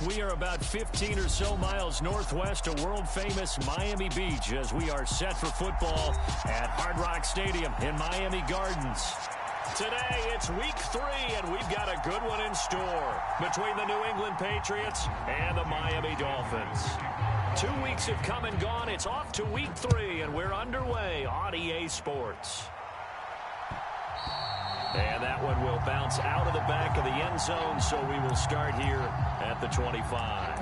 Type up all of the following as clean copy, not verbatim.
We are about 15 or so miles northwest of world-famous Miami Beach as we are set for football at Hard Rock Stadium in Miami Gardens. Today, it's week 3, and we've got a good one in store between the New England Patriots and the Miami Dolphins. 2 weeks have come and gone. It's off to week 3, and we're underway on EA Sports. And that one will bounce out of the back of the end zone, so we will start here at the 25.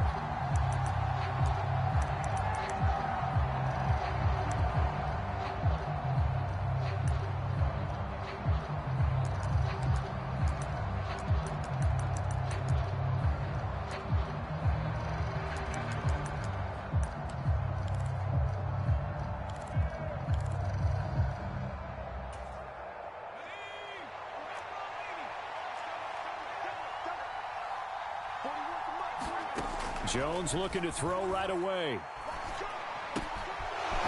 Jones looking to throw right away.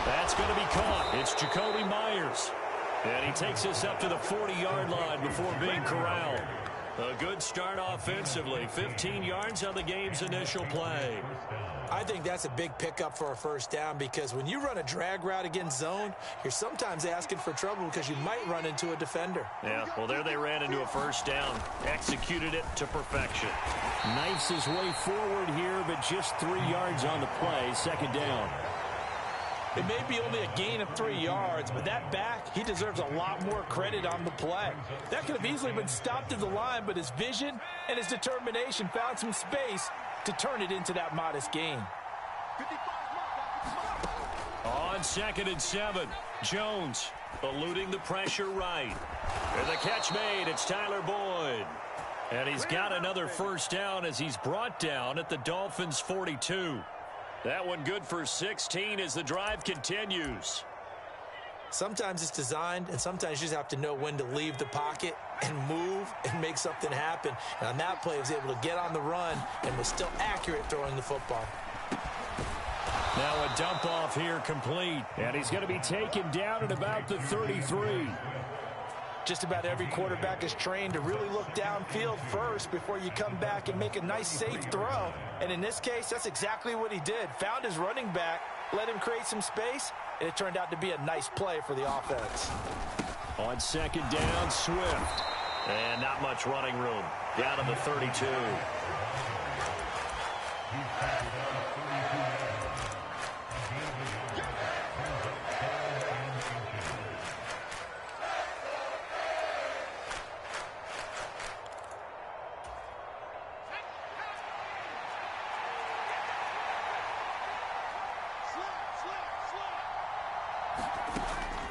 That's going to be caught. It's Jacoby Myers. And he takes us up to the 40-yard line before being corralled. A good start offensively. 15 yards on the game's initial play. I think that's a big pickup for a first down because when you run a drag route against zone, you're sometimes asking for trouble because you might run into a defender. Yeah, well, there they ran into a first down. Executed it to perfection. Knifes his way forward here, but just 3 yards on the play. Second down. It may be only a gain of 3 yards, but that back, he deserves a lot more credit on the play. That could have easily been stopped at the line, but his vision and his determination found some space to turn it into that modest gain. On 2nd and 7, Jones eluding the pressure right. And the catch made, it's Tyler Boyd. And he's got another first down as he's brought down at the Dolphins' 42. That one good for 16 as the drive continues. Sometimes it's designed, and sometimes you just have to know when to leave the pocket and move and make something happen. And on that play, he was able to get on the run and was still accurate throwing the football. Now a dump off here complete. And he's going to be taken down at about the 33. Just about every quarterback is trained to really look downfield first before you come back and make a nice, safe throw. And in this case, that's exactly what he did. Found his running back, let him create some space, and it turned out to be a nice play for the offense. On 2nd down, Swift. And not much running room. Down to the 32.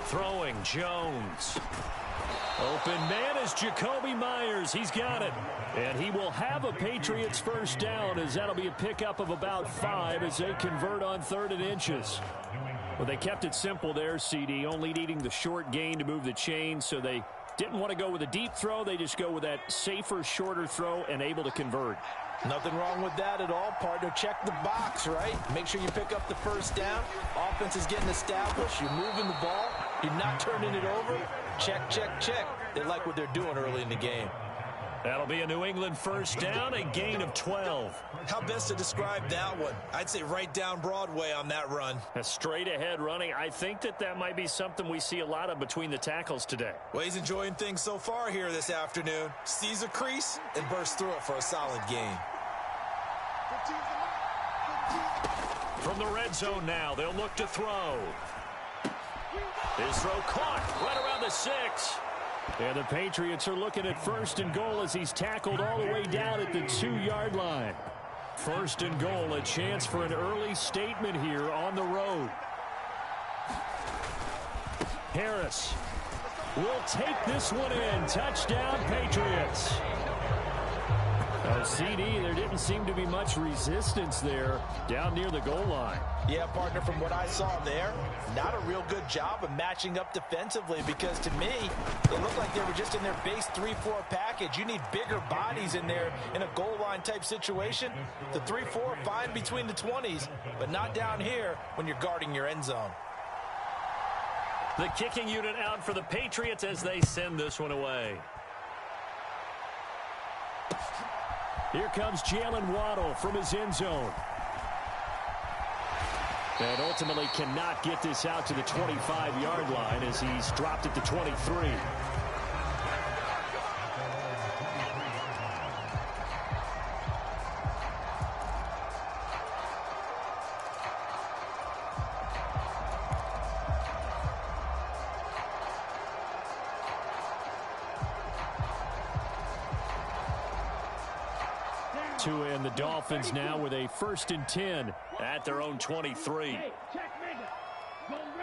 Throwing, Jones. Open man is Jacoby Myers. He's got it. And he will have a Patriots first down as that'll be a pickup of about 5 as they convert on 3rd and inches. Well, they kept it simple there, CD, only needing the short gain to move the chain, so they didn't want to go with a deep throw. They just go with that safer, shorter throw and able to convert. Nothing wrong with that at all, partner. Check the box, right? Make sure you pick up the first down. Offense is getting established. You're moving the ball. You're not turning it over. Check, check, check. They like what they're doing early in the game. That'll be a New England first down, a gain of 12. How best to describe that one? I'd say right down Broadway on that run. A straight-ahead running. I think that might be something we see a lot of between the tackles today. Well, he's enjoying things so far here this afternoon. Sees a crease and bursts through it for a solid gain. From the red zone now, they'll look to throw. His throw caught right around the 6. And the Patriots are looking at 1st and goal as he's tackled all the way down at the 2-yard line. 1st and goal, a chance for an early statement here on the road. Harris will take this one in. Touchdown, Patriots. Oh, CD, there didn't seem to be much resistance there down near the goal line. Yeah, partner, from what I saw there, not a real good job of matching up defensively because to me, it looked like they were just in their base 3-4 package. You need bigger bodies in there in a goal line type situation. The 3-4, fine between the 20s, but not down here when you're guarding your end zone. The kicking unit out for the Patriots as they send this one away. Here comes Jalen Waddle from his end zone. And ultimately cannot get this out to the 25-yard line as he's dropped at the 23. And the Dolphins now with a 1st and 10 at their own 23.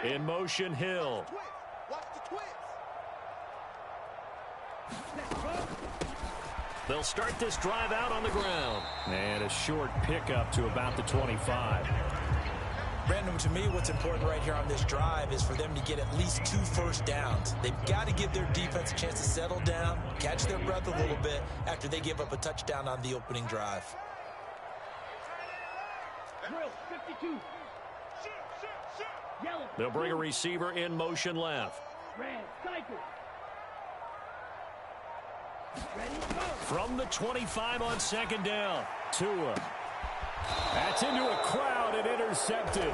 In motion, Hill. They'll start this drive out on the ground. And a short pickup to about the 25. Brandon, to me, what's important right here on this drive is for them to get at least 2 first downs. They've got to give their defense a chance to settle down, catch their breath a little bit after they give up a touchdown on the opening drive. They'll bring a receiver in motion left. From the 25 on 2nd down. Tua. That's into a crowd and intercepted.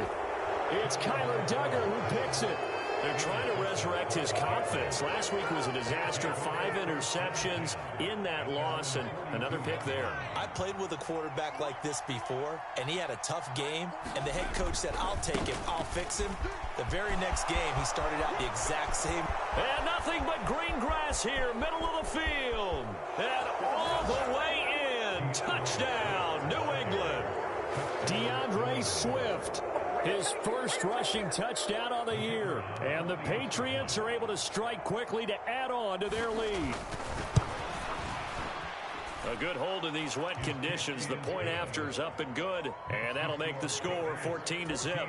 It's Kyler Duggar who picks it. They're trying to resurrect his confidence. Last week was a disaster. 5 interceptions in that loss, and another pick there. I played with a quarterback like this before, and he had a tough game, and the head coach said, I'll take him, I'll fix him. The very next game, he started out the exact same. And nothing but green grass here, middle of the field. And all the way in. Touchdown, New England. DeAndre Swift. His first rushing touchdown on the year. And the Patriots are able to strike quickly to add on to their lead. A good hold in these wet conditions. The point after is up and good. And that'll make the score 14-0.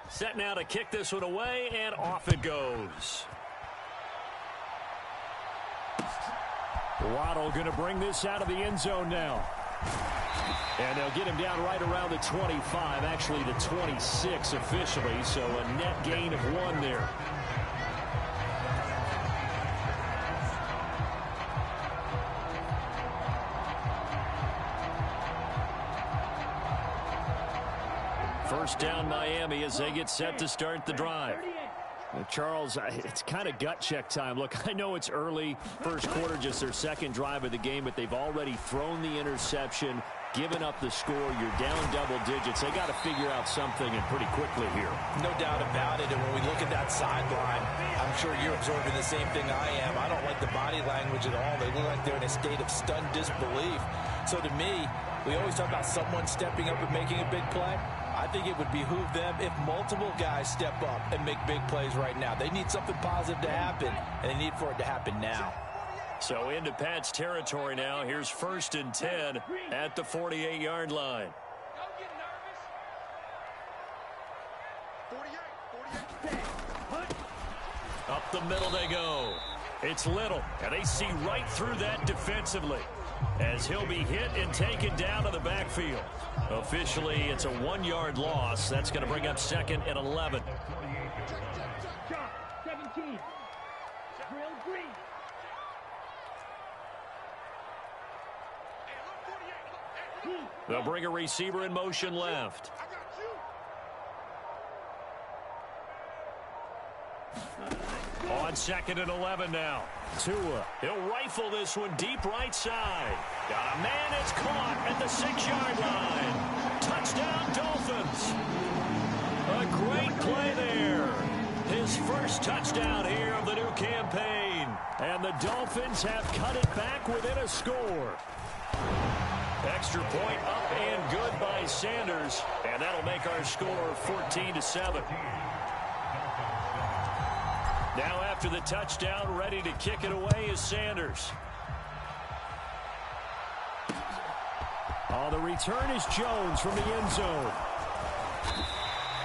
Set now to kick this one away, and off it goes. Waddle going to bring this out of the end zone now. And they'll get him down right around the 25, actually the 26 officially, so a net gain of 1 there. First down Miami as they get set to start the drive. Charles, it's kind of gut check time. Look, I know it's early, first quarter, just their 2nd drive of the game, but they've already thrown the interception, given up the score. You're down double digits. They got to figure out something, and pretty quickly here. No doubt about it. And when we look at that sideline, I'm sure you're observing the same thing I am. I don't like the body language at all. They look like they're in a state of stunned disbelief. So to me, we always talk about someone stepping up and making a big play. I think it would behoove them if multiple guys step up and make big plays right now. They need something positive to happen, and they need for it to happen now. So into Pat's territory now. Here's 1st and 10 at the 48-yard line. Up the middle they go. It's Little, and they see right through that defensively as he'll be hit and taken down to the backfield. Officially, it's a 1-yard loss. That's going to bring up 2nd and 11. They'll bring a receiver in motion left. On 2nd and 11 now. Tua. He'll rifle this one deep right side. Got a man that's caught at the 6-yard line. Touchdown, Dolphins. A great play there. His first touchdown here of the new campaign. And the Dolphins have cut it back within a score. Extra point up and good by Sanders. And that'll make our score 14-7. Now after the touchdown, ready to kick it away is Sanders. The return is Jones from the end zone.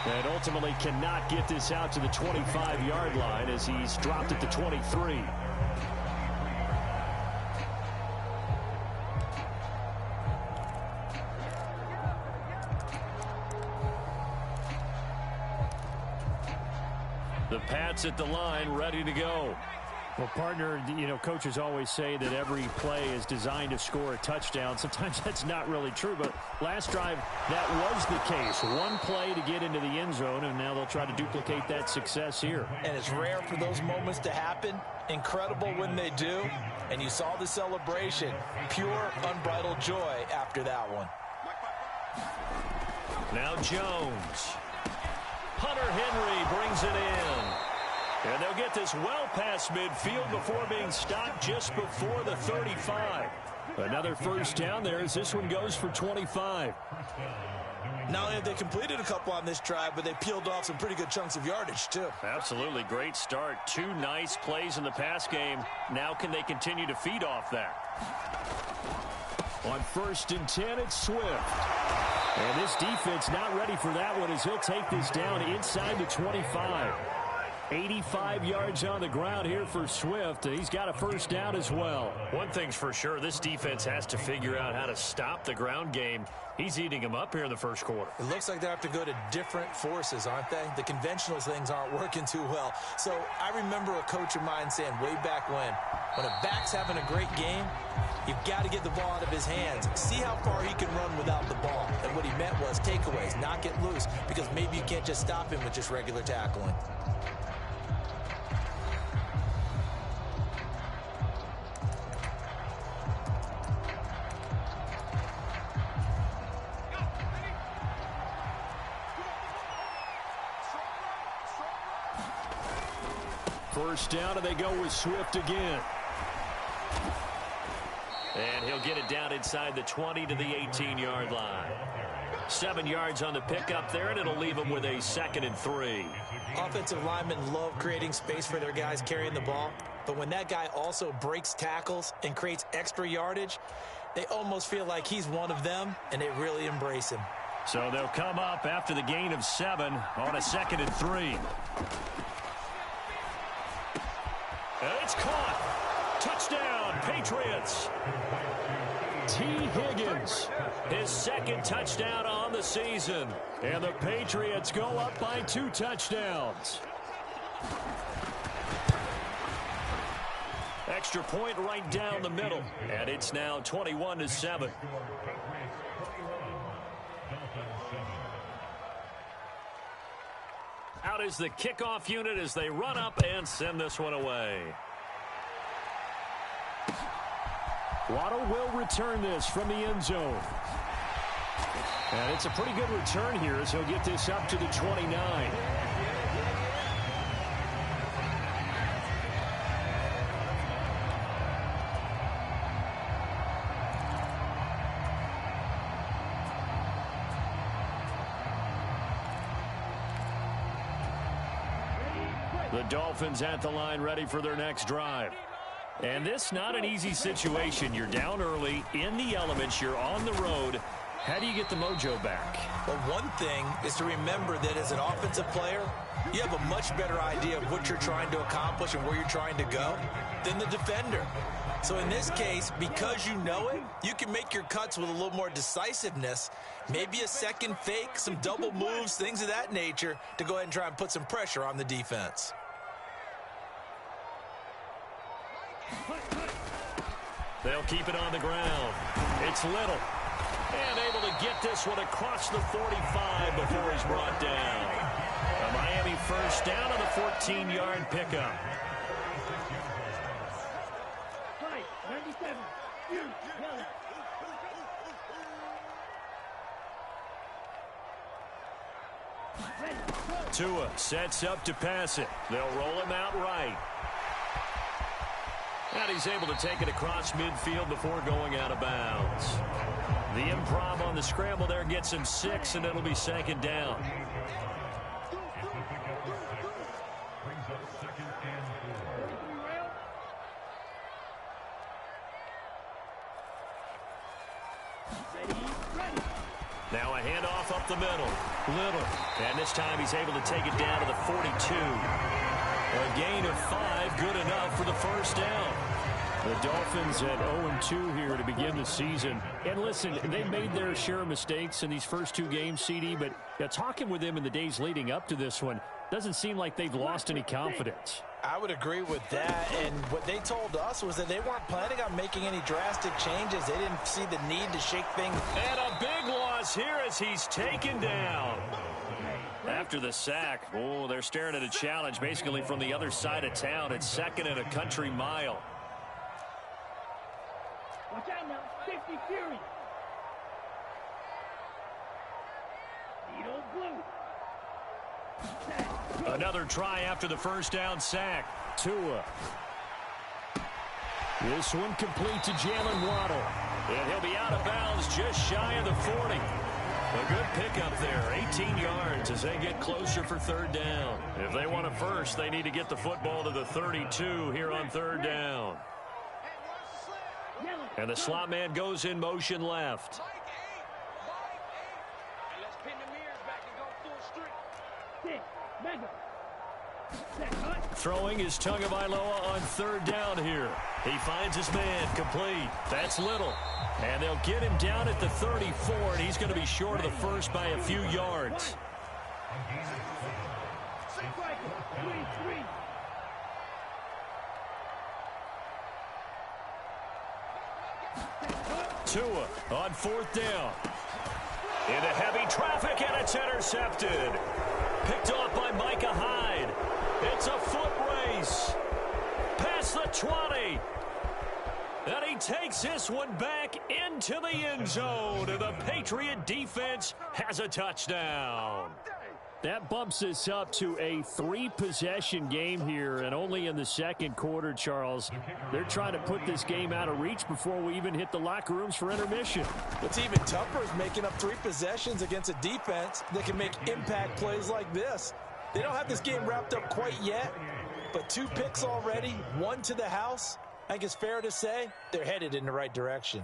And ultimately cannot get this out to the 25-yard line as he's dropped at the 23. The Pats at the line, ready to go. Well, partner, you know, coaches always say that every play is designed to score a touchdown. Sometimes that's not really true, but last drive, that was the case. One play to get into the end zone, and now they'll try to duplicate that success here. And it's rare for those moments to happen. Incredible when they do. And you saw the celebration. Pure, unbridled joy after that one. Now Jones. Hunter Henry brings it in. And they'll get this well past midfield before being stopped just before the 35. Another first down there as this one goes for 25. Not only have they completed a couple on this drive, but they peeled off some pretty good chunks of yardage, too. Absolutely. Great start. Two nice plays in the pass game. Now can they continue to feed off that? On 1st and 10, it's Swift. And this defense not ready for that one as he'll take this down inside the 25. 85 yards on the ground here for Swift. He's got a first down as well. One thing's for sure, this defense has to figure out how to stop the ground game. He's eating them up here in the first quarter. It looks like they have to go to different forces, aren't they? The conventional things aren't working too well. So I remember a coach of mine saying way back when a back's having a great game, you've got to get the ball out of his hands. See how far he can run without the ball. And what he meant was takeaways, not get loose, because maybe you can't just stop him with just regular tackling. First down, and they go with Swift again. And he'll get it down inside the 20 to the 18-yard line. 7 yards on the pickup there, and it'll leave him with a 2nd and 3. Offensive linemen love creating space for their guys carrying the ball, but when that guy also breaks tackles and creates extra yardage, they almost feel like he's one of them, and they really embrace him. So they'll come up after the gain of 7 on a 2nd and 3. It's caught. Touchdown, Patriots. T. Higgins, his 2nd touchdown on the season. And the Patriots go up by 2 touchdowns. Extra point right down the middle. And it's now 21-7. Out is the kickoff unit as they run up and send this one away. Waddle will return this from the end zone. And it's a pretty good return here as he'll get this up to the 29. The Dolphins at the line ready for their next drive. And this not an easy situation. You're down early, in the elements, you're on the road. How do you get the mojo back? Well, one thing is to remember that as an offensive player, you have a much better idea of what you're trying to accomplish and where you're trying to go than the defender. So in this case, because you know it, you can make your cuts with a little more decisiveness, maybe a second fake, some double moves, things of that nature, to go ahead and try and put some pressure on the defense. They'll keep it on the ground. It's Little. And able to get this one across the 45 before he's brought down. A Miami first down on the 14-yard pickup. Tua sets up to pass it. They'll roll him out right. And he's able to take it across midfield before going out of bounds. The improv on the scramble there gets him 6, and it'll be 2nd down. Now a handoff up the middle. Little. And this time he's able to take it down to the 42. A gain of 5, good enough for the first down. The Dolphins at 0-2 here to begin the season. And listen, they made their share of mistakes in these first two games, CD, but talking with them in the days leading up to this one, doesn't seem like they've lost any confidence. I would agree with that, and what they told us was that they weren't planning on making any drastic changes. They didn't see the need to shake things. And a big loss here as he's taken down. After the sack, oh, they're staring at a challenge basically from the other side of town. It's second and a country mile. Watch out now, safety fury. Needle blue. Another try after the first down sack. Tua. This one complete to Jalen Waddle. And he'll be out of bounds just shy of the 40. A good pickup there, 18 yards as they get closer for third down. If they want it first, they need to get the football to the 32 here on third down. And the slot man goes in motion left. Throwing is Tagovailoa on third down here. He finds his man complete. That's Little. And they'll get him down at the 34, and he's going to be short of the first by a few yards. Tua on fourth down. Into heavy traffic, and it's intercepted. Picked off by Micah Hyde. It's a foot race. Past the 20. And he takes this one back into the end zone. And the Patriot defense has a touchdown. That bumps us up to a 3-possession game here, and only in the second quarter, Charles. They're trying to put this game out of reach before we even hit the locker rooms for intermission. What's even tougher is making up 3 possessions against a defense that can make impact plays like this. They don't have this game wrapped up quite yet, but 2 picks already, 1 to the house. I think it's fair to say they're headed in the right direction.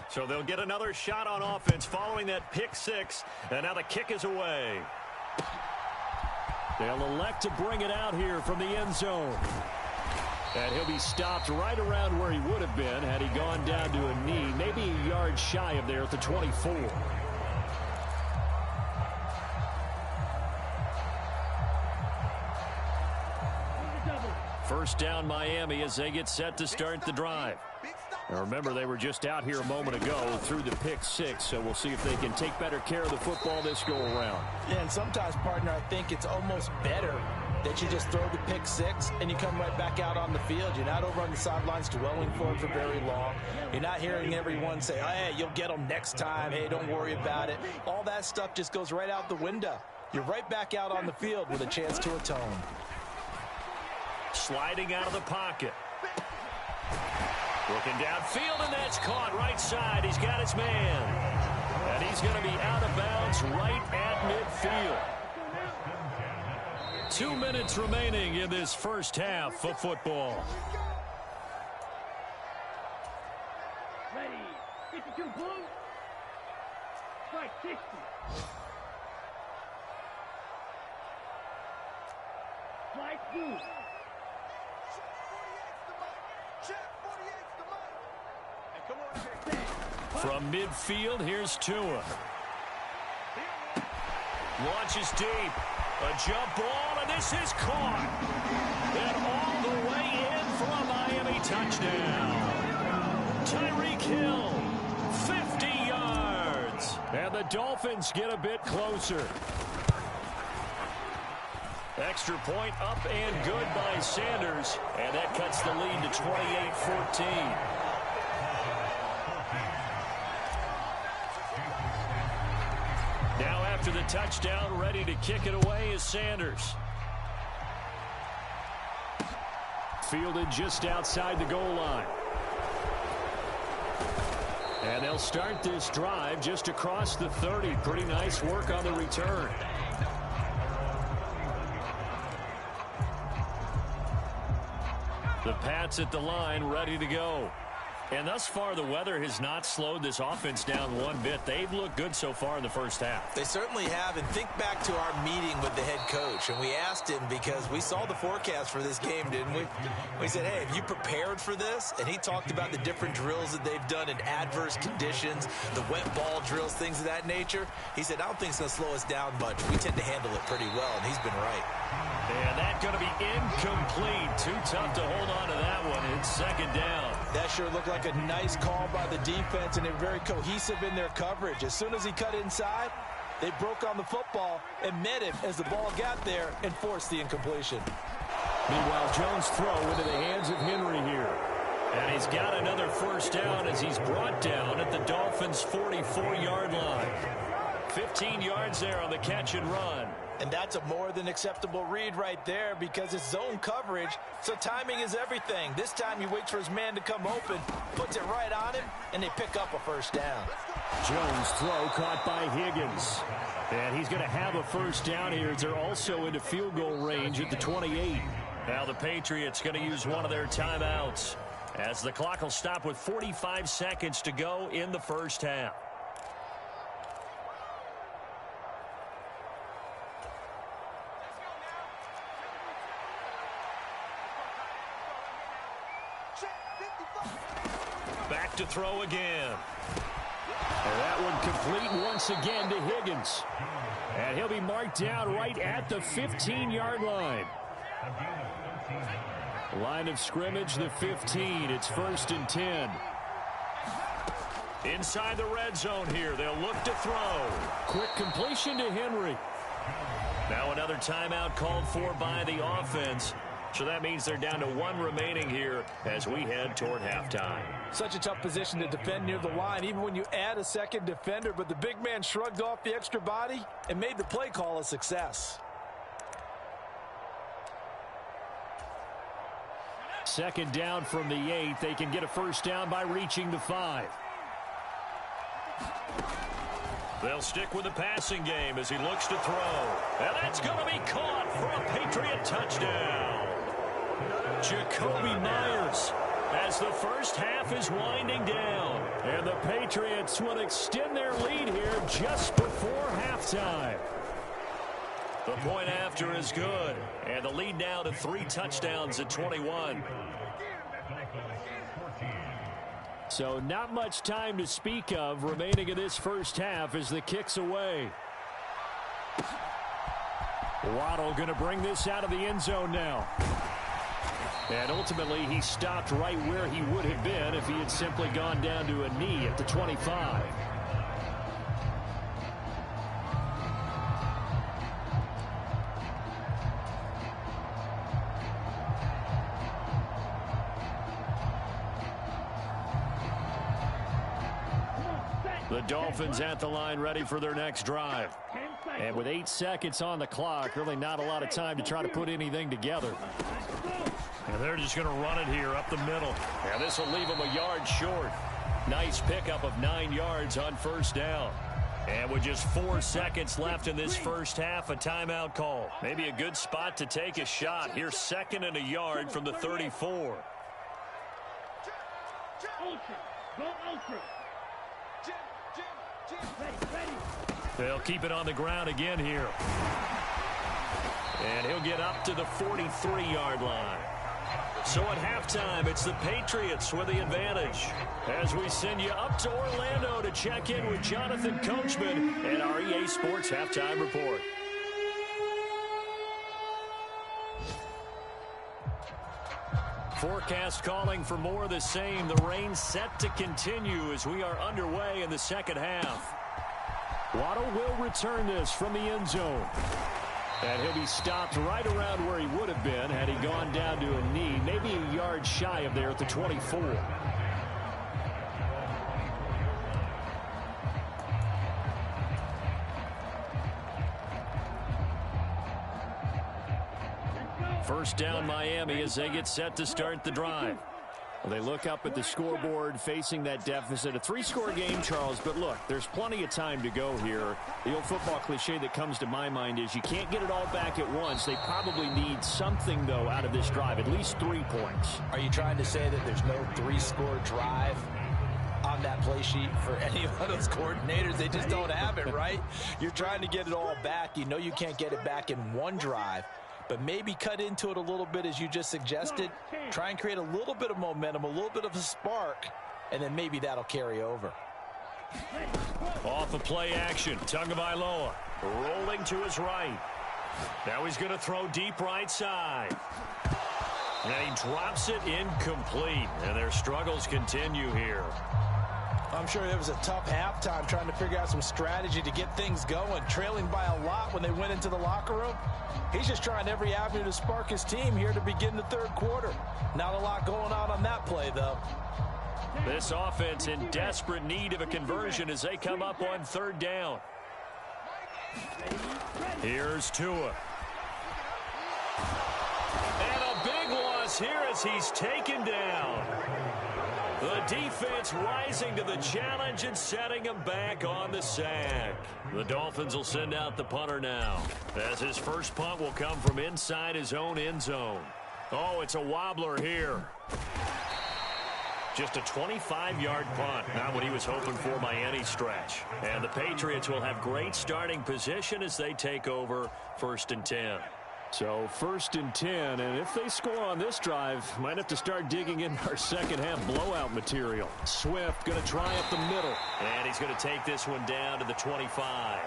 So they'll get another shot on offense following that pick 6, and now the kick is away. They'll elect to bring it out here from the end zone. And he'll be stopped right around where he would have been had he gone down to a knee, maybe a yard shy of there at the 24. First down Miami as they get set to start the drive. Now remember, they were just out here a moment ago through the pick 6, so we'll see if they can take better care of the football this go-around. Yeah, and sometimes, partner, I think it's almost better that you just throw the pick 6 and you come right back out on the field. You're not over on the sidelines dwelling for it for very long. You're not hearing everyone say, hey, you'll get them next time. Hey, don't worry about it. All that stuff just goes right out the window. You're right back out on the field with a chance to atone. Sliding out of the pocket. Looking downfield, and that's caught right side. He's got his man. And he's going to be out of bounds right at midfield. 2 minutes remaining in this first half of football. Ready. 52 blue. Strike 60. Strike blue. From midfield, here's Tua. Launches deep. A jump ball, and this is caught. And all the way in for a Miami touchdown. Tyreek Hill, 50 yards. And the Dolphins get a bit closer. Extra point up and good by Sanders. And that cuts the lead to 28-14. Now after the touchdown, ready to kick it away is Sanders. Fielded just outside the goal line. And they'll start this drive just across the 30. Pretty nice work on the return. The Pats at the line, ready to go. And thus far, the weather has not slowed this offense down one bit. They've looked good so far in the first half. They certainly have. And think back to our meeting with the head coach. And we asked him, because we saw the forecast for this game, didn't we? We said, hey, have you prepared for this? And he talked about the different drills that they've done in adverse conditions, the wet ball drills, things of that nature. He said, I don't think it's going to slow us down much. We tend to handle it pretty well, and he's been right. And that's going to be incomplete. Too tough to hold on to that one. It's second down. That sure looked like a nice call by the defense, and they're very cohesive in their coverage. As soon as he cut inside, they broke on the football and met him as the ball got there and forced the incompletion. Meanwhile, Jones' throw into the hands of Henry here. And he's got another first down as he's brought down at the Dolphins' 44-yard line. 15 yards there on the catch and run. And that's a more than acceptable read right there, because it's zone coverage, so timing is everything. This time he waits for his man to come open, puts it right on him, and they pick up a first down. Jones' throw caught by Higgins. And he's going to have a first down here as they're also into field goal range at the 28. Now the Patriots going to use one of their timeouts as the clock will stop with 45 seconds to go in the first half. Back to throw again. And that one complete once again to Higgins. And he'll be marked down right at the 15-yard line. Line of scrimmage, the 15. It's 1st and 10. Inside the red zone here. They'll look to throw. Quick completion to Henry. Now another timeout called for by the offense. So that means they're down to one remaining here as we head toward halftime. Such a tough position to defend near the line, even when you add a second defender. But the big man shrugged off the extra body and made the play call a success. Second down from the 8. They can get a first down by reaching the 5. They'll stick with the passing game as he looks to throw. And that's going to be caught for a Patriot touchdown. Jacoby Myers as the first half is winding down. And the Patriots will extend their lead here just before halftime. The point after is good. And the lead now to 3 touchdowns at 21. So not much time to speak of remaining in this first half as the kick's away. Waddle going to bring this out of the end zone now. And ultimately he stopped right where he would have been if he had simply gone down to a knee at the 25. The Dolphins at the line ready for their next drive. And with 8 seconds on the clock, really not a lot of time to try to put anything together. And they're just going to run it here up the middle. And this will leave them a yard short. Nice pickup of 9 yards on first down. And with just 4 seconds left in this first half, a timeout call. Maybe a good spot to take a shot. Here's 2nd and a yard from the 34. They'll keep it on the ground again here. And he'll get up to the 43-yard line. So at halftime, it's the Patriots with the advantage. As we send you up to Orlando to check in with Jonathan Coachman and our EA Sports Halftime Report. Forecast calling for more of the same. The rain set to continue as we are underway in the second half. Waddle will return this from the end zone. And he'll be stopped right around where he would have been had he gone down to a knee, maybe a yard shy of there at the 24. First down Miami as they get set to start the drive. They look up at the scoreboard facing that deficit. A 3-score game, Charles, but look, there's plenty of time to go here. The old football cliche that comes to my mind is you can't get it all back at once. They probably need something, though, out of this drive, at least 3 points. Are you trying to say that there's no 3-score drive on that play sheet for any of those coordinators? They just don't have it, right? You're trying to get it all back. You know you can't get it back in one drive. But maybe cut into it a little bit as you just suggested. Try and create a little bit of momentum, a little bit of a spark, and then maybe that'll carry over. Off of play action, Tagovailoa rolling to his right. Now he's going to throw deep right side. And he drops it incomplete, and their struggles continue here. I'm sure it was a tough halftime trying to figure out some strategy to get things going, trailing by a lot when they went into the locker room. He's just trying every avenue to spark his team here to begin the third quarter. Not a lot going on that play, though. This offense in desperate need of a conversion as they come up on third down. Here's Tua. And a big loss here as he's taken down. The defense rising to the challenge and setting him back on the sack. The Dolphins will send out the punter now, as his first punt will come from inside his own end zone. Oh, it's a wobbler here. Just a 25-yard punt, not what he was hoping for by any stretch. And the Patriots will have great starting position as they take over 1st and 10. So 1st and 10, and if they score on this drive, might have to start digging in our second half blowout material. Swift going to try up the middle, and he's going to take this one down to the 25.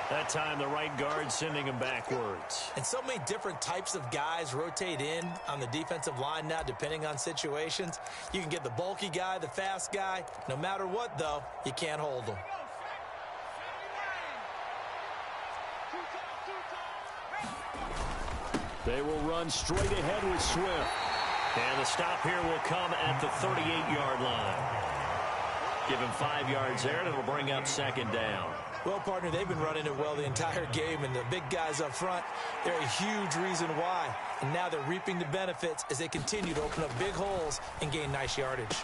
That time the right guard sending him backwards. And so many different types of guys rotate in on the defensive line now depending on situations. You can get the bulky guy, the fast guy. No matter what, though, you can't hold them. They will run straight ahead with Swift. And the stop here will come at the 38-yard line. Give him 5 yards there, and it'll bring up second down. Well, partner, they've been running it well the entire game, and the big guys up front, they're a huge reason why. And now they're reaping the benefits as they continue to open up big holes and gain nice yardage.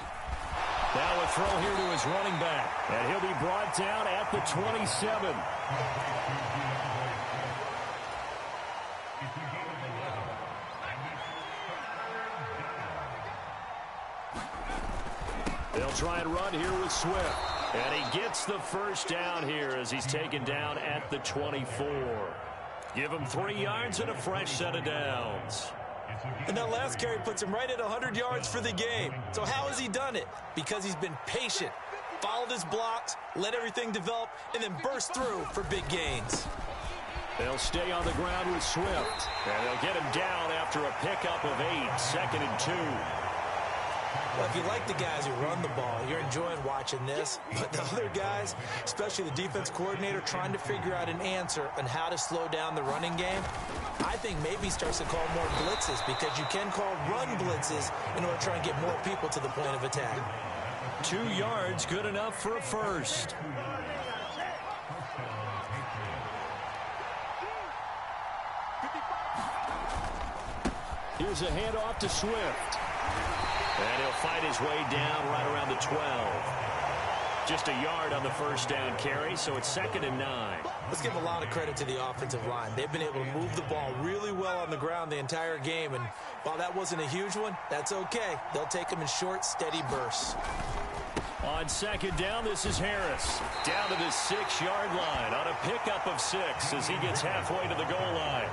Now a throw here to his running back, and he'll be brought down at the 27. They'll try and run here with Swift. And he gets the first down here as he's taken down at the 24. Give him 3 yards and a fresh set of downs. And that last carry puts him right at 100 yards for the game. So how has he done it? Because he's been patient, followed his blocks, let everything develop, and then burst through for big gains. They'll stay on the ground with Swift. And they'll get him down after a pickup of 8, 2nd and 2. Well, if you like the guys who run the ball, you're enjoying watching this. But the other guys, especially the defense coordinator, trying to figure out an answer on how to slow down the running game, I think maybe he starts to call more blitzes because you can call run blitzes in order to try and get more people to the point of attack. 2 yards, good enough for a first. Here's a handoff to Swift. And he'll fight his way down right around the 12. Just a yard on the first down carry, so it's 2nd and 9. Let's give a lot of credit to the offensive line. They've been able to move the ball really well on the ground the entire game, and while that wasn't a huge one, that's okay. They'll take them in short, steady bursts. On 2nd down, this is Harris. Down to the 6-yard line on a pickup of 6 as he gets halfway to the goal line.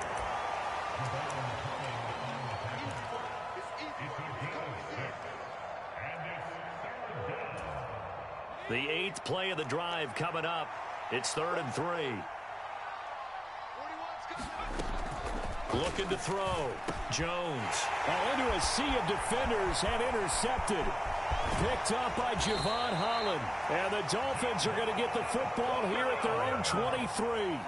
The 8th play of the drive coming up. It's 3rd and 3. Looking to throw. Jones. Into a sea of defenders and intercepted. Picked up by Javon Holland. And the Dolphins are going to get the football here at their own 23.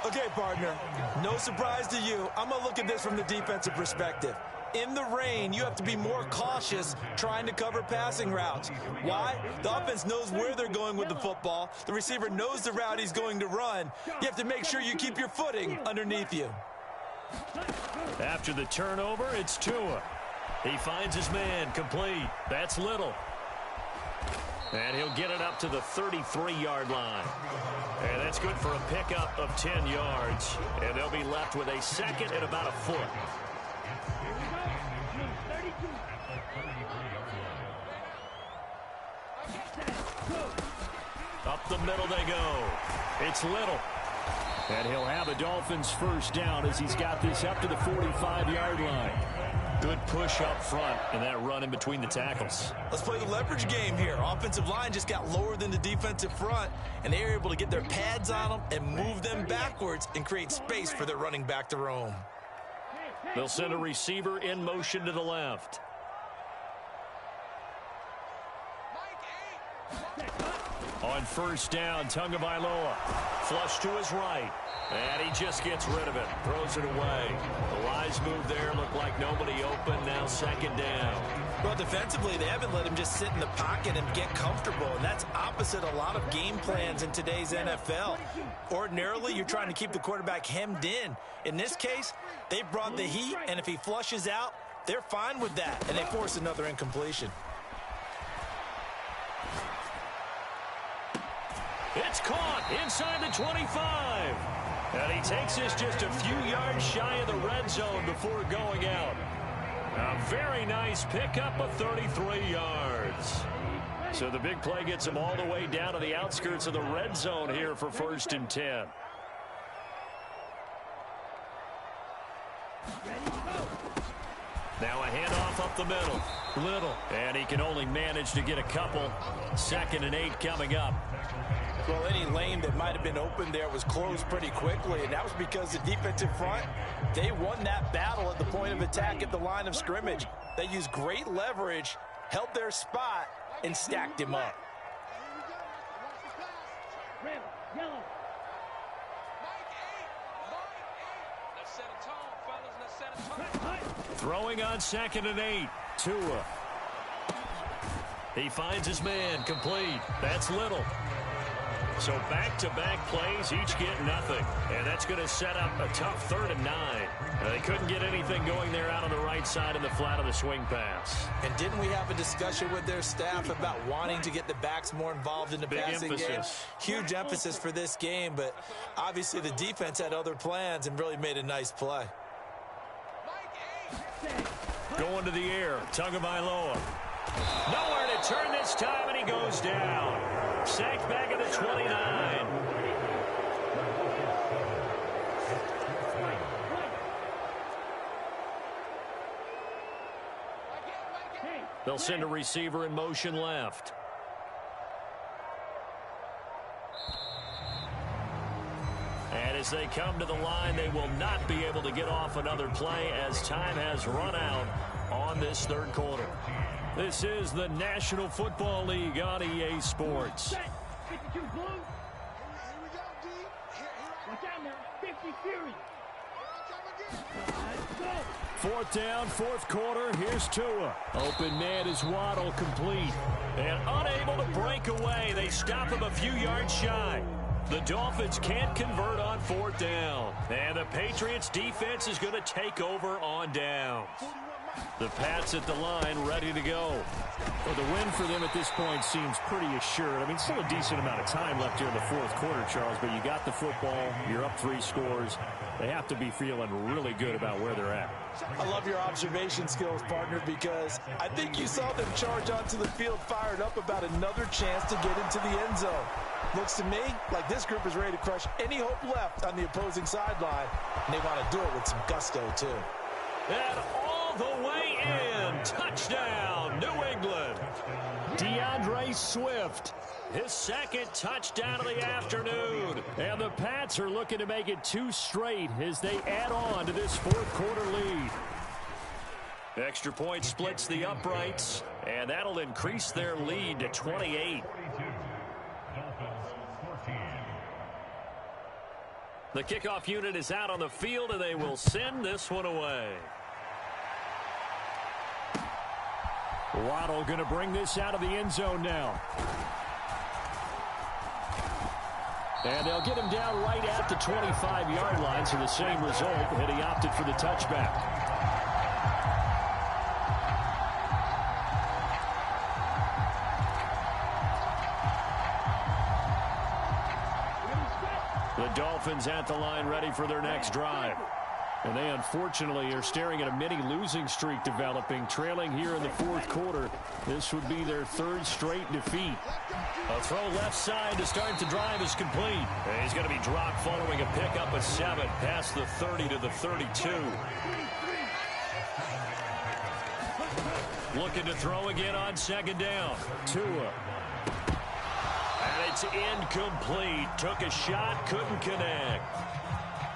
Okay, partner, no surprise to you. I'm going to look at this from the defensive perspective. In the rain, you have to be more cautious trying to cover passing routes. Why? The offense knows where they're going with the football. The receiver knows the route he's going to run. You have to make sure you keep your footing underneath you. After the turnover, it's Tua. He finds his man, complete. That's Little. And he'll get it up to the 33-yard line. And that's good for a pickup of 10 yards. And they'll be left with a second and about a foot. Up the middle they go. It's Little. And he'll have a Dolphins first down as he's got this up to the 45-yard line. Good push up front and that run in between the tackles. Let's play the leverage game here. Offensive line just got lower than the defensive front, and they were able to get their pads on them and move them backwards and create space for their running back to roam. They'll send a receiver in motion to the left. On first down, Tagovailoa. Flush to his right. And he just gets rid of it. Throws it away. The wise move there. Looked like nobody open. Now second down. Well, defensively, they haven't let him just sit in the pocket and get comfortable. And that's opposite a lot of game plans in today's NFL. Ordinarily, you're trying to keep the quarterback hemmed in. In this case, they brought the heat. And if he flushes out, they're fine with that. And they force another incompletion. It's caught inside the 25. And he takes this just a few yards shy of the red zone before going out. A very nice pickup of 33 yards. So the big play gets him all the way down to the outskirts of the red zone here for 1st and 10. Now a handoff up the middle. Little. And he can only manage to get a couple. 2nd and 8 coming up. Well, any lane that might have been open there was closed pretty quickly, and that was because the defensive front, they won that battle at the point of attack at the line of scrimmage. They used great leverage, held their spot, and stacked him up. Red, yellow. Throwing on 2nd and 8. Tua. He finds his man, complete. That's Little. So back-to-back plays, each get nothing. And that's going to set up a tough 3rd and 9. They couldn't get anything going there out on the right side of the flat of the swing pass. And didn't we have a discussion with their staff about wanting to get the backs more involved in the passing game? Huge emphasis for this game, but obviously the defense had other plans and really made a nice play. Going to the air, Tagovailoa. Nowhere to turn this time, and he goes down. Sacked back at the 29. They'll send a receiver in motion left. And as they come to the line, they will not be able to get off another play as time has run out on this 3rd quarter. This is the National Football League on EA Sports. 52 blue. Watch out now. 50 Fury. Let's go. 4th down, 4th quarter. Here's Tua. Open man is Waddle, complete. And unable to break away. They stop him a few yards shy. The Dolphins can't convert on 4th down. And the Patriots defense is going to take over on downs. The Pats at the line, ready to go. Well, the win for them at this point seems pretty assured. I mean, still a decent amount of time left here in the 4th quarter, Charles, but you got the football, you're up 3 scores. They have to be feeling really good about where they're at. I love your observation skills, partner, because I think you saw them charge onto the field fired up about another chance to get into the end zone. Looks to me like this group is ready to crush any hope left on the opposing sideline, and they want to do it with some gusto, too. And all the way in. Touchdown, New England. DeAndre Swift, his 2nd touchdown of the afternoon. And the Pats are looking to make it 2 straight as they add on to this 4th quarter lead. Extra point splits the uprights, and that'll increase their lead to 28. The kickoff unit is out on the field, and they will send this one away. Waddle going to bring this out of the end zone now. And they'll get him down right at the 25-yard line, so the same result, and he opted for the touchback. Dolphins at the line ready for their next drive. And they unfortunately are staring at a mini losing streak developing, trailing here in the fourth quarter. This would be their third straight defeat. A throw left side to start the drive is complete. And he's going to be dropped following a pickup of 7 past the 30 to the 32. Looking to throw again on second down. Tua. And it's incomplete. Took a shot, couldn't connect.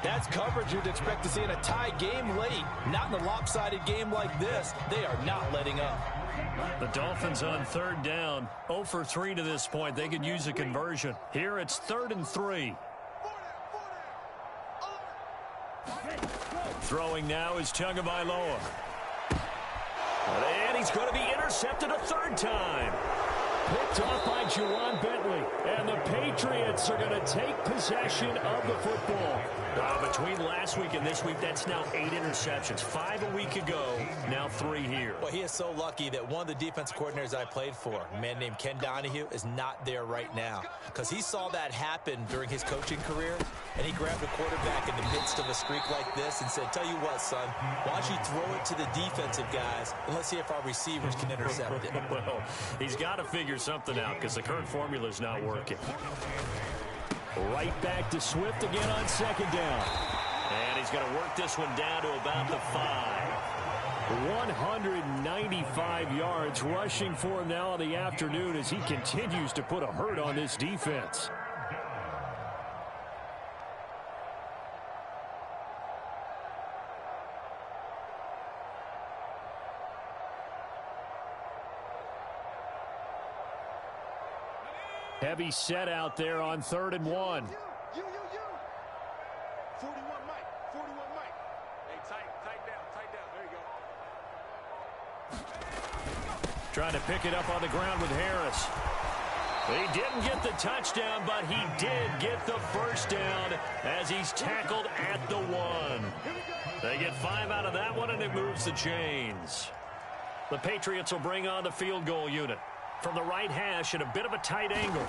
That's coverage you'd expect to see in a tie game late. Not in a lopsided game like this. They are not letting up. The Dolphins on third down. 0 for 3 to this point. They could use a conversion. Here it's 3rd and 3. Throwing now is Tagovailoa. And he's going to be intercepted a third time. Picked off by Juwan Bentley. And the Patriots are going to take possession of the football. Between last week and this week, that's now 8 interceptions. 5 a week ago, now 3 here. Well, he is so lucky that one of the defense coordinators I played for, a man named Ken Donahue, is not there right now. Because he saw that happen during his coaching career, and he grabbed a quarterback in the midst of a streak like this and said, tell you what, son, why don't you throw it to the defensive guys, and let's see if our receivers can intercept it. Well, he's got to figure something out because the current formula is not working. Right back to Swift again on second down. And he's going to work this one down to about the 5. 195 yards rushing for him now in the afternoon as he continues to put a hurt on this defense. Heavy set out there on 3rd and 1. 41 Mike. 41 Mike. Hey, tight down. There you go. Trying to pick it up on the ground with Harris. He didn't get the touchdown, but he did get the first down as he's tackled at the 1. They get 5 out of that one, and it moves the chains. The Patriots will bring on the field goal unit. From the right hash at a bit of a tight angle.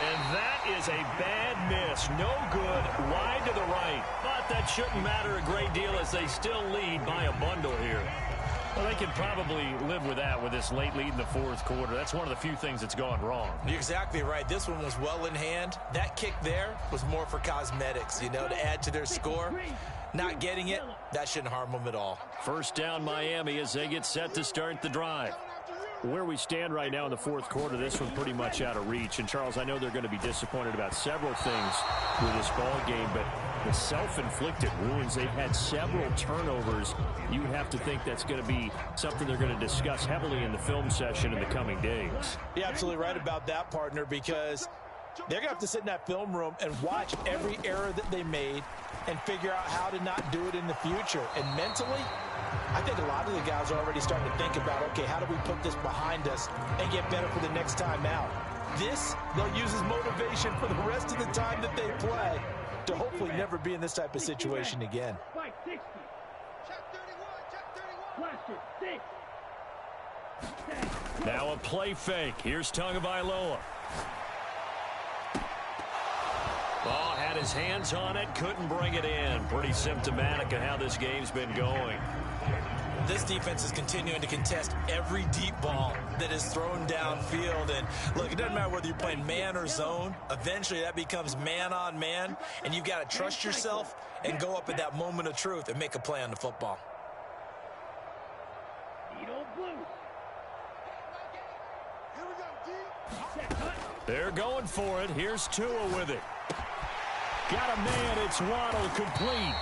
And that is a bad miss. No good. Wide to the right. But that shouldn't matter a great deal as they still lead by a bundle here. Well, they can probably live with that with this late lead in the fourth quarter. That's one of the few things that's gone wrong. You're exactly right. This one was well in hand. That kick there was more for cosmetics, you know, to add to their score. Not getting it, that shouldn't harm them at all. First down Miami as they get set to start the drive. Where we stand right now in the fourth quarter, this one pretty much out of reach. And, Charles, I know they're going to be disappointed about several things with this ball game, but the self-inflicted wounds, they've had several turnovers. You have to think that's going to be something they're going to discuss heavily in the film session in the coming days. You're absolutely right about that, partner, because they're going to have to sit in that film room and watch every error that they made and figure out how to not do it in the future. And mentally, I think a lot of the guys are already starting to think about, okay, how do we put this behind us and get better for the next time out? This, they'll use as motivation for the rest of the time that they play to hopefully never be in this type of situation again. Spike 60. Check 31. Blaster 6. Now a play fake. Here's Tagovailoa. Ball had his hands on it, couldn't bring it in. Pretty symptomatic of how this game's been going. This defense is continuing to contest every deep ball that is thrown downfield. And look, it doesn't matter whether you're playing man or zone. Eventually that becomes man on man, and you've got to trust yourself and go up at that moment of truth and make a play on the football. They're going for it. Here's Tua with it. Got a man. It's Waddle complete.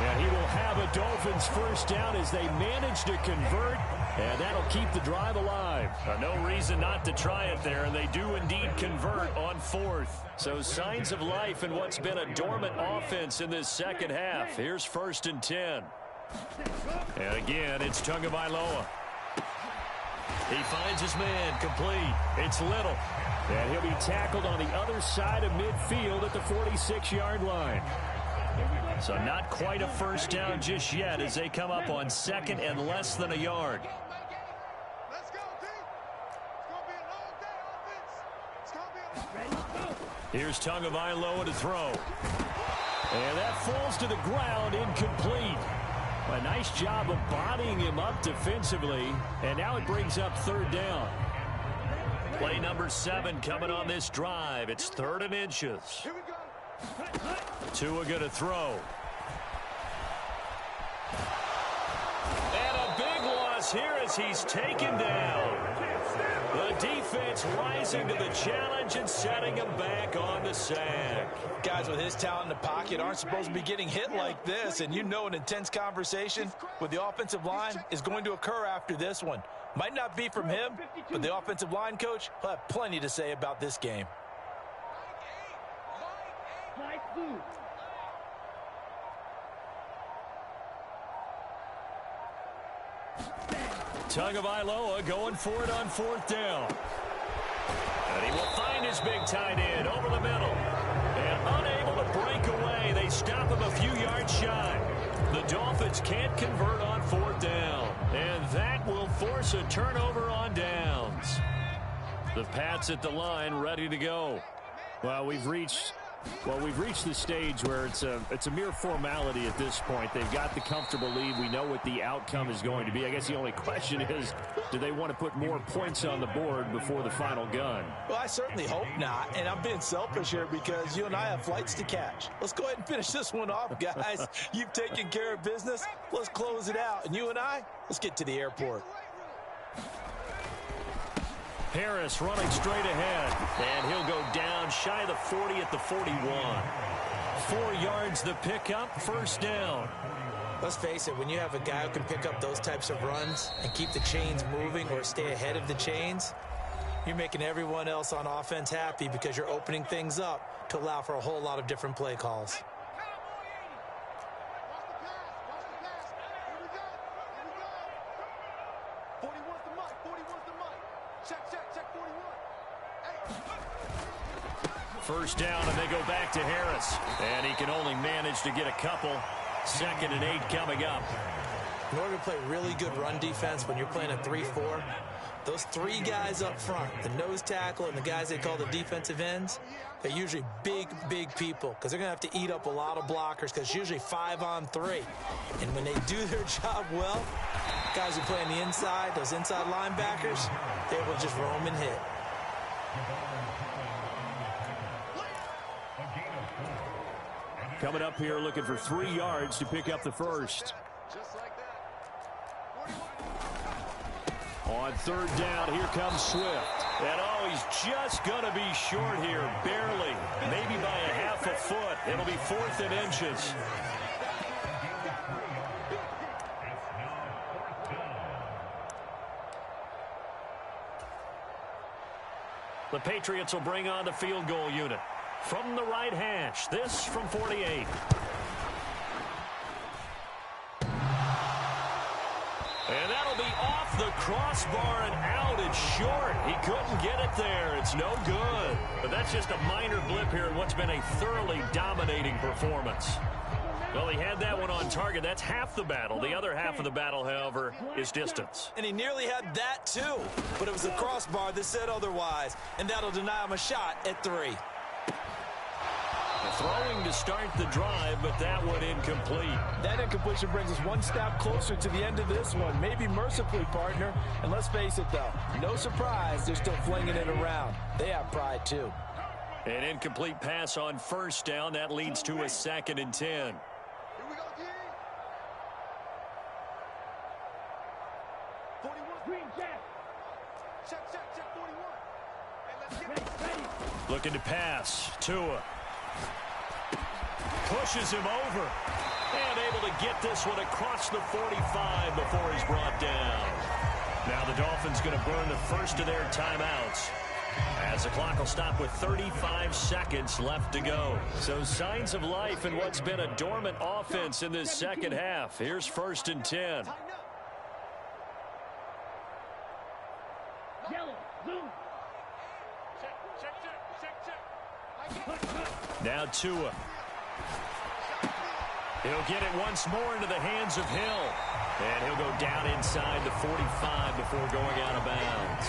And he will have a Dolphins first down as they manage to convert. And that'll keep the drive alive. No reason not to try it there. And they do indeed convert on 4th. So signs of life in what's been a dormant offense in this second half. Here's 1st and 10. And again, it's Tagovailoa. He finds his man complete. It's Little. And he'll be tackled on the other side of midfield at the 46-yard line. So not quite a first down just yet as they come up on 2nd and less than a yard. Let's go, team. It's going to be a long day, offense. It's going to be a long day. Here's Tagovailoa to throw. And that falls to the ground, incomplete. A nice job of bodying him up defensively. And now it brings up third down. Play number 7 coming on this drive. It's 3rd and inches. Tua going to throw. And a big loss here as he's taken down. The defense rising to the challenge and setting him back on the sack. Guys with his talent in the pocket aren't supposed to be getting hit like this, and you know an intense conversation with the offensive line is going to occur after this one. Might not be from him, but the offensive line coach will have plenty to say about this game. Tagovailoa going for it on 4th down. And he will find his big tight end over the middle. And unable to break away, they stop him a few yards shy. The Dolphins can't convert on 4th down. And that will force a turnover on downs. The Pats at the line ready to go. Well, we've reached the stage where it's a mere formality at this point. They've got the comfortable lead. We know what the outcome is going to be. I guess the only question is, do they want to put more points on the board before the final gun? Well, I certainly hope not. And I'm being selfish here because you and I have flights to catch. Let's go ahead and finish this one off, guys. You've taken care of business. Let's close it out. And you and I, let's get to the airport. Harris running straight ahead, and he'll go down shy of the 40 at the 41. 4 yards the pickup, 1st down. Let's face it, when you have a guy who can pick up those types of runs and keep the chains moving or stay ahead of the chains, you're making everyone else on offense happy because you're opening things up to allow for a whole lot of different play calls. First down, and they go back to Harris. And he can only manage to get a couple. 2nd and 8 coming up. In order to play really good run defense when you're playing a 3-4, those 3 guys up front, the nose tackle and the guys they call the defensive ends, they're usually big, big people because they're going to have to eat up a lot of blockers because it's usually 5 on 3. And when they do their job well, guys who play on the inside, those inside linebackers, they will just roam and hit. Coming up here looking for 3 yards to pick up the first. On 3rd down, here comes Swift. And oh, he's just going to be short here, barely. Maybe by a half a foot. It'll be 4th and inches. The Patriots will bring on the field goal unit. From the right hash, this from 48. And that'll be off the crossbar and out. It's short. He couldn't get it there. It's no good. But that's just a minor blip here in what's been a thoroughly dominating performance. Well, he had that one on target. That's half the battle. The other half of the battle, however, is distance. And he nearly had that, too. But it was the crossbar that said otherwise. And that'll deny him a shot at 3. Throwing to start the drive, but that one incomplete. That incompletion brings us one step closer to the end of this one. Maybe mercifully, partner. And let's face it, though, no surprise, they're still flinging it around. They have pride, too. An incomplete pass on 1st down. That leads to a 2nd and 10. Here we go, D. 41. Green check. Check, 41. Hey, let's get ready. Looking to pass. Tua. Pushes him over. And able to get this one across the 45 before he's brought down. Now the Dolphins going to burn the first of their timeouts, as the clock will stop with 35 seconds left to go. So signs of life in what's been a dormant offense in this second half. Here's 1st and 10. Yellow, blue. Check. Now Tua. He'll get it once more into the hands of Hill. And he'll go down inside the 45 before going out of bounds.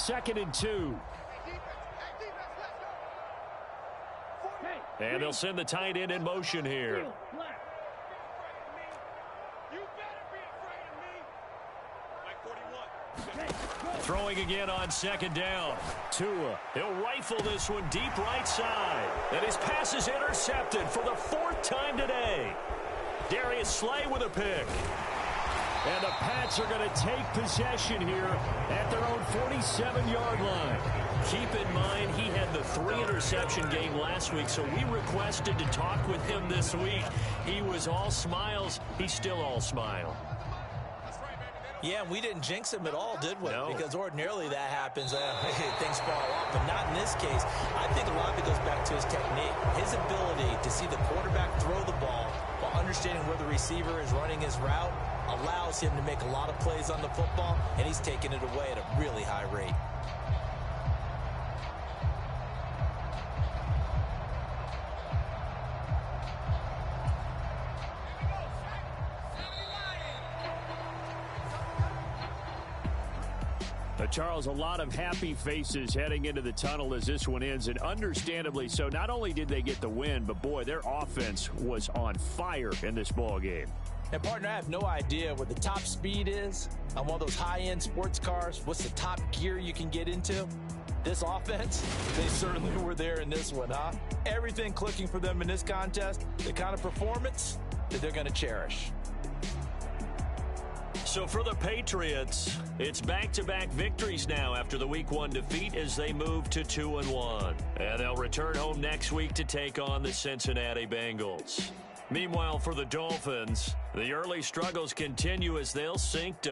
2nd and 2. And they'll send the tight end in motion here. Throwing again on 2nd down. Tua, he'll rifle this one deep right side. And his pass is intercepted for the 4th time today. Darius Slay with a pick. And the Pats are going to take possession here at their own 47-yard line. Keep in mind, he had the 3-interception game last week, so we requested to talk with him this week. He was all smiles. He's still all smile. Yeah, and we didn't jinx him at all, did we? No. Because ordinarily that happens. Things fall off, but not in this case. I think a lot of it goes back to his technique. His ability to see the quarterback throw the ball while understanding where the receiver is running his route allows him to make a lot of plays on the football, and he's taking it away at a really high rate. Charles, a lot of happy faces heading into the tunnel as this one ends, and understandably so. Not only did they get the win, but, boy, their offense was on fire in this ball game. And, partner, I have no idea what the top speed is on one of those high-end sports cars. What's the top gear you can get into? This offense, they certainly were there in this one, huh? Everything clicking for them in this contest, the kind of performance that they're going to cherish. So for the Patriots, it's back-to-back victories now after the Week 1 defeat as they move to 2-1. And they'll return home next week to take on the Cincinnati Bengals. Meanwhile, for the Dolphins, the early struggles continue as they'll sink to